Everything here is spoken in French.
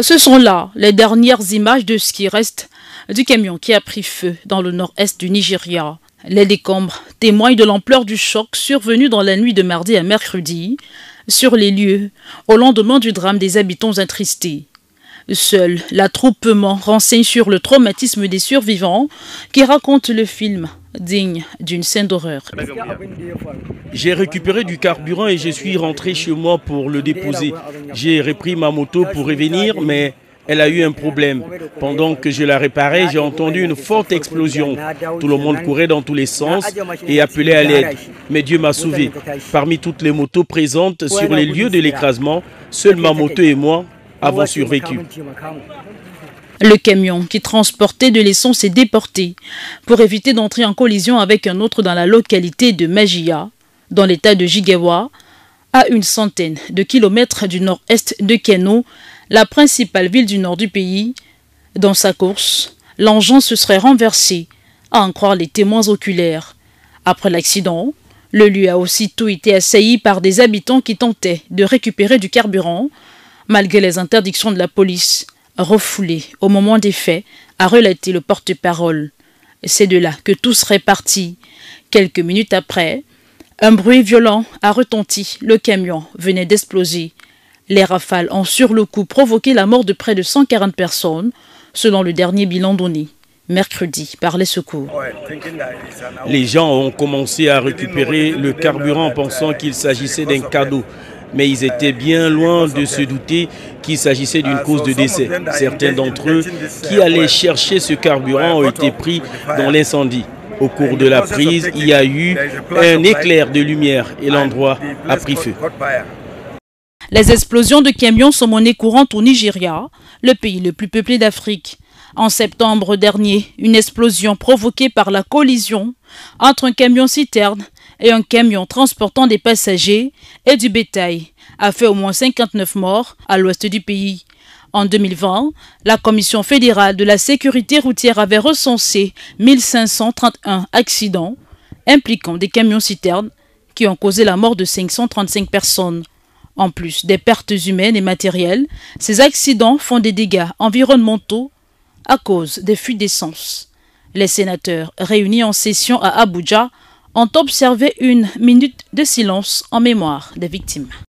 Ce sont là les dernières images de ce qui reste du camion qui a pris feu dans le nord-est du Nigeria. Les décombres témoignent de l'ampleur du choc survenu dans la nuit de mardi à mercredi sur les lieux au lendemain du drame des habitants attristés. Seul l'attroupement renseigne sur le traumatisme des survivants qui racontent le film digne d'une scène d'horreur. J'ai récupéré du carburant et je suis rentré chez moi pour le déposer. J'ai repris ma moto pour revenir, mais elle a eu un problème. Pendant que je la réparais, j'ai entendu une forte explosion. Tout le monde courait dans tous les sens et appelait à l'aide. Mais Dieu m'a sauvé. Parmi toutes les motos présentes sur les lieux de l'écrasement, seule ma moto et moi avons survécu. Le camion qui transportait de l'essence est déporté pour éviter d'entrer en collision avec un autre dans la localité de Magia, dans l'état de Jigawa, à une centaine de kilomètres du nord-est de Kano, la principale ville du nord du pays. Dans sa course, l'engin se serait renversé, à en croire les témoins oculaires. Après l'accident, le lieu a aussitôt été assailli par des habitants qui tentaient de récupérer du carburant, malgré les interdictions de la police, refoulé au moment des faits, a relaté le porte-parole. C'est de là que tout serait parti. Quelques minutes après, un bruit violent a retenti. Le camion venait d'exploser. Les rafales ont sur le coup provoqué la mort de près de 140 personnes, selon le dernier bilan donné mercredi par les secours. Les gens ont commencé à récupérer le carburant pensant qu'il s'agissait d'un cadeau. Mais ils étaient bien loin de se douter qu'il s'agissait d'une cause de décès. Certains d'entre eux qui allaient chercher ce carburant ont été pris dans l'incendie. Au cours de la prise, il y a eu un éclair de lumière et l'endroit a pris feu. Les explosions de camions sont monnaie courante au Nigeria, le pays le plus peuplé d'Afrique. En septembre dernier, une explosion provoquée par la collision entre un camion-citerne et un camion transportant des passagers et du bétail a fait au moins 59 morts à l'ouest du pays. En 2020, la Commission fédérale de la sécurité routière avait recensé 1531 accidents impliquant des camions-citernes qui ont causé la mort de 535 personnes. En plus des pertes humaines et matérielles, ces accidents font des dégâts environnementaux à cause des fuites d'essence. Les sénateurs réunis en session à Abuja ont observé une minute de silence en mémoire des victimes.